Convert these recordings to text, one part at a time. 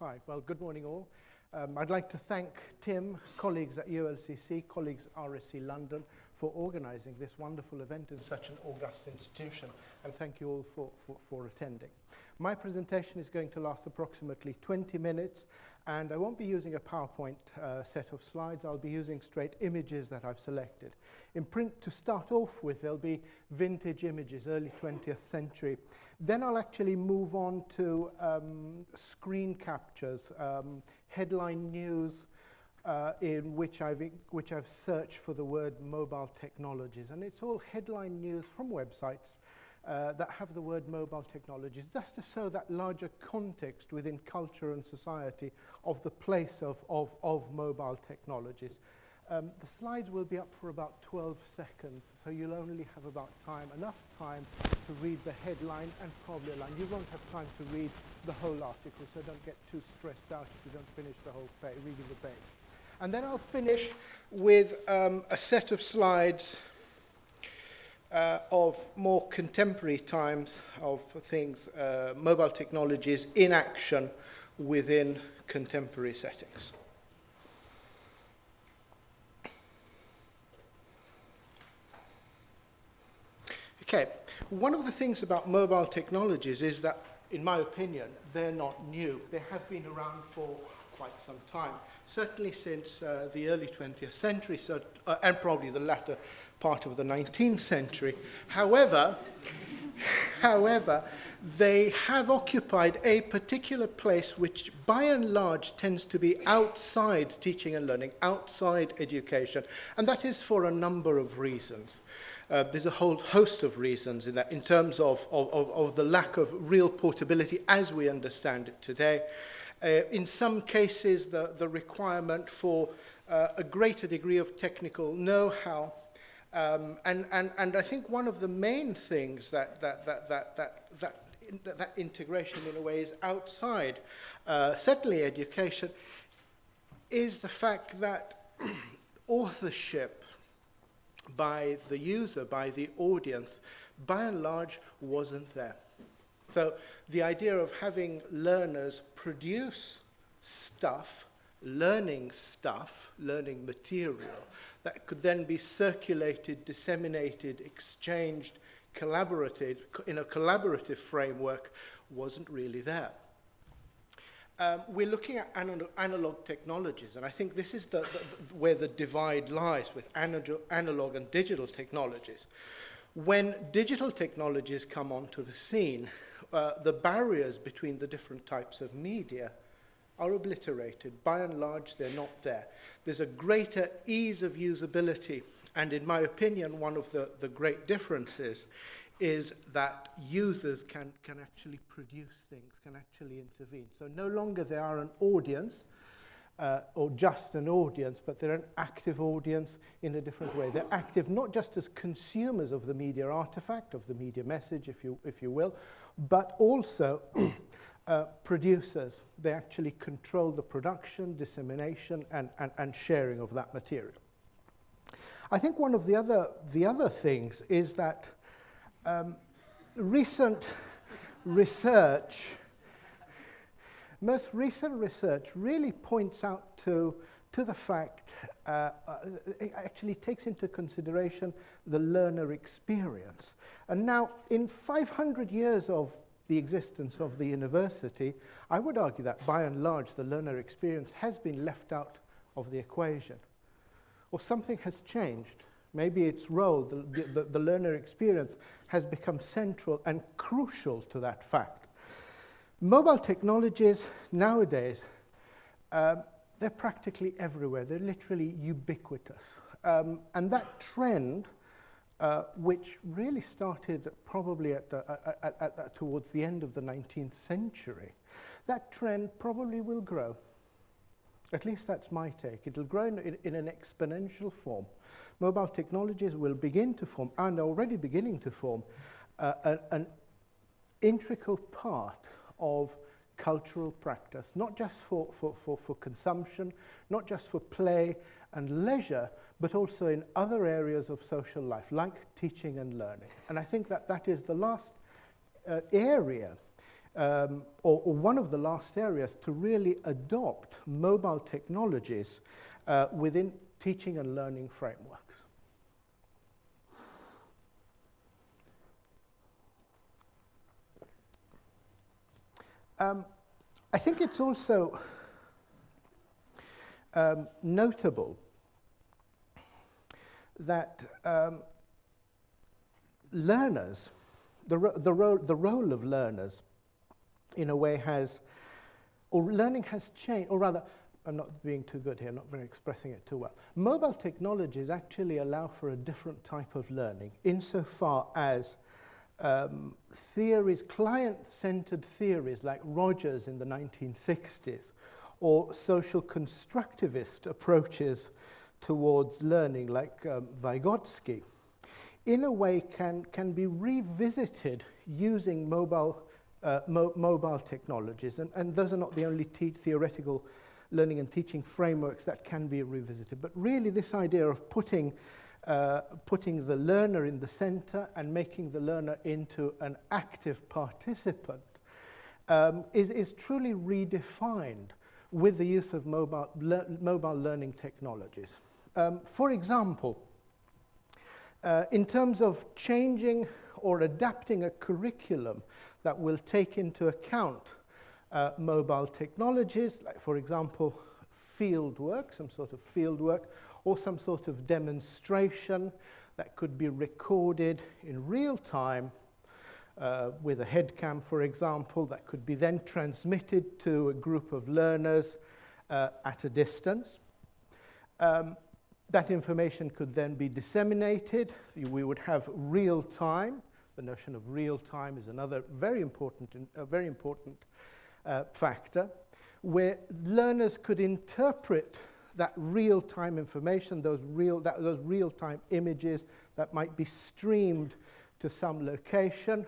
Hi, well, good morning all. I'd like to thank Tim, colleagues at ULCC, colleagues at RSC London for organising this wonderful event in such an august institution, and thank you all for attending. My presentation is going to last approximately 20 minutes, and I won't be using a PowerPoint set of slides. I'll be using straight images that I've selected. In print, to start off with, there'll be vintage images, early 20th century. Then I'll actually move on to screen captures, headline news, in which I've searched for the word mobile technologies. And it's all headline news from websites that have the word mobile technologies, just to show that larger context within culture and society of the place of mobile technologies. The slides will be up for about 12 seconds, so you'll only have enough time to read the headline and probably a line. You won't have time to read the whole article, so don't get too stressed out if you don't finish the whole page, reading the page. And then I'll finish with a set of slides of more contemporary times of things, mobile technologies in action within contemporary settings. Okay, one of the things about mobile technologies is that, in my opinion, they're not new. They have been around for quite some time, certainly since the early 20th century, and probably the latter part of the 19th century. However, they have occupied a particular place which, by and large, tends to be outside teaching and learning, outside education, and that is for a number of reasons. There's a whole host of reasons in that, in terms of the lack of real portability as we understand it today. In some cases, the requirement for a greater degree of technical know-how. And I think one of the main things that integration in a way is outside, certainly education, is the fact that authorship by the user, by the audience, by and large wasn't there. So the idea of having learners produce stuff, learning material, that could then be circulated, disseminated, exchanged, collaborated, in a collaborative framework, wasn't really there. We're looking at analog technologies, and I think this is where the divide lies with analog and digital technologies. When digital technologies come onto the scene, the barriers between the different types of media are obliterated. By and large, they're not there. There's a greater ease of usability, and in my opinion, one of the great differences is that users can actually produce things, can actually intervene. So no longer they are an audience, or just an audience, but they're an active audience in a different way. They're active not just as consumers of the media artifact, of the media message, if you will, but also producers. They actually control the production, dissemination, and sharing of that material. I think one of the other things is that recent research really points out to the fact, it actually takes into consideration the learner experience. And now, in 500 years of the existence of the university, I would argue that by and large the learner experience has been left out of the equation. Or something has changed. Maybe its role, the learner experience, has become central and crucial to that fact. Mobile technologies nowadays, they're practically everywhere. They're literally ubiquitous. And that trend, which really started probably towards the end of the 19th century, that trend probably will grow. At least that's my take. It'll grow in an exponential form. Mobile technologies will begin to form, and are already beginning to form, an integral part of cultural practice, not just for consumption, not just for play and leisure, but also in other areas of social life, like teaching and learning. And I think that is the last area or one of the last areas to really adopt mobile technologies within teaching and learning frameworks. I think it's also notable that learners, the role of learners, in a way has, or learning has changed, or rather, I'm not being too good here, not very expressing it too well. Mobile technologies actually allow for a different type of learning, insofar as theories, client-centered theories like Rogers in the 1960s, or social constructivist approaches towards learning like Vygotsky, in a way can be revisited using mobile technologies. And those are not the only theoretical learning and teaching frameworks that can be revisited. But really this idea of putting the learner in the center and making the learner into an active participant is truly redefined with the use of mobile learning technologies. For example, in terms of changing or adapting a curriculum that will take into account mobile technologies, like for example, field work, some sort of field work, or some sort of demonstration that could be recorded in real time with a headcam, for example, that could be then transmitted to a group of learners at a distance. That information could then be disseminated. We would have real time. The notion of real time is another very important factor, where learners could interpret that real-time information, those real-time images that might be streamed to some location,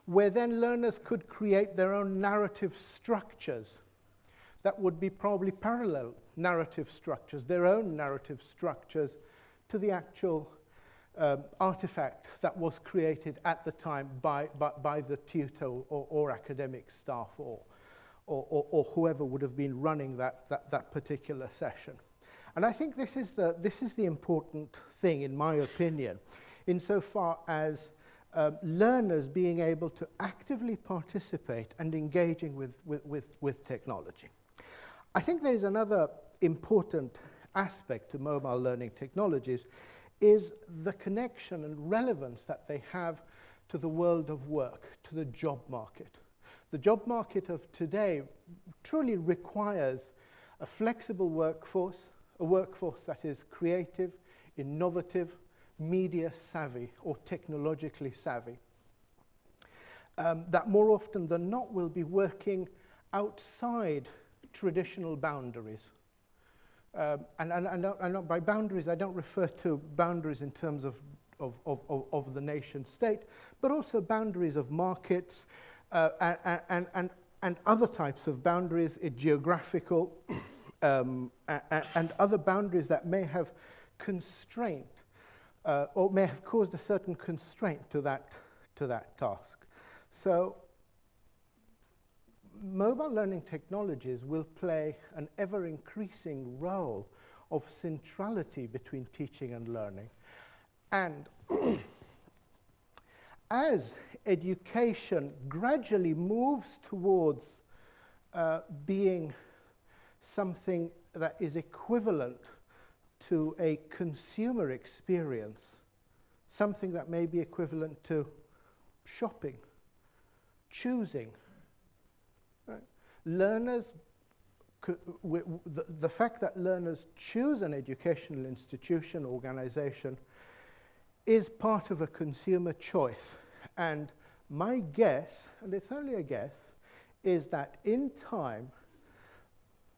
where then learners could create their own narrative structures that would be probably parallel narrative structures, their own narrative structures to the actual artifact that was created at the time by the tutor or academic staff or whoever would have been running that particular session. And I think this is the important thing, in my opinion, insofar as learners being able to actively participate and engaging with technology. I think there is another important aspect to mobile learning technologies is the connection and relevance that they have to the world of work, to the job market. The job market of today truly requires a flexible workforce, a workforce that is creative, innovative, media savvy, or technologically savvy, that more often than not will be working outside traditional boundaries. And by boundaries, I don't refer to boundaries in terms of the nation state, but also boundaries of markets and other types of boundaries, geographical, and other boundaries that may have constraint or may have caused a certain constraint to that task. So mobile learning technologies will play an ever-increasing role of centrality between teaching and learning. And as education gradually moves towards being something that is equivalent to a consumer experience, something that may be equivalent to shopping, choosing. Right? Learners, the fact that learners choose an educational institution, organization, is part of a consumer choice. And my guess, and it's only a guess, is that in time,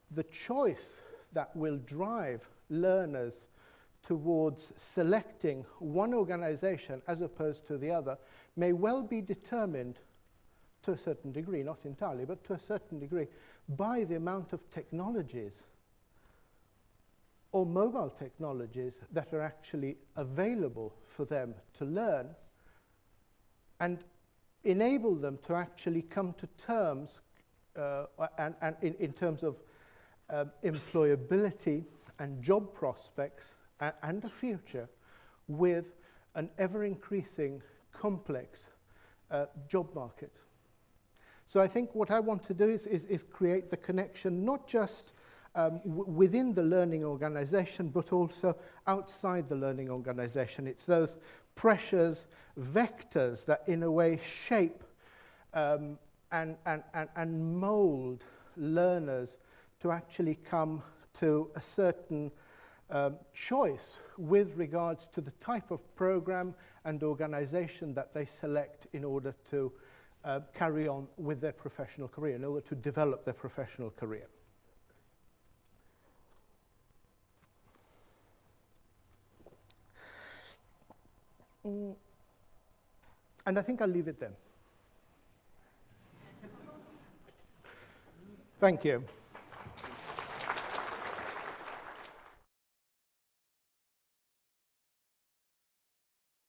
the choice that will drive learners towards selecting one organization as opposed to the other may well be determined to a certain degree, not entirely, but to a certain degree, by the amount of technologies or mobile technologies that are actually available for them to learn. And enable them to actually come to terms and in terms of employability and job prospects and a future with an ever-increasing complex job market. So I think what I want to do is create the connection not just within the learning organization, but also outside the learning organization. It's those pressures, vectors that in a way shape and mold learners to actually come to a certain choice with regards to the type of program and organization that they select in order to carry on with their professional career, in order to develop their professional career. And I think I'll leave it there. Thank you.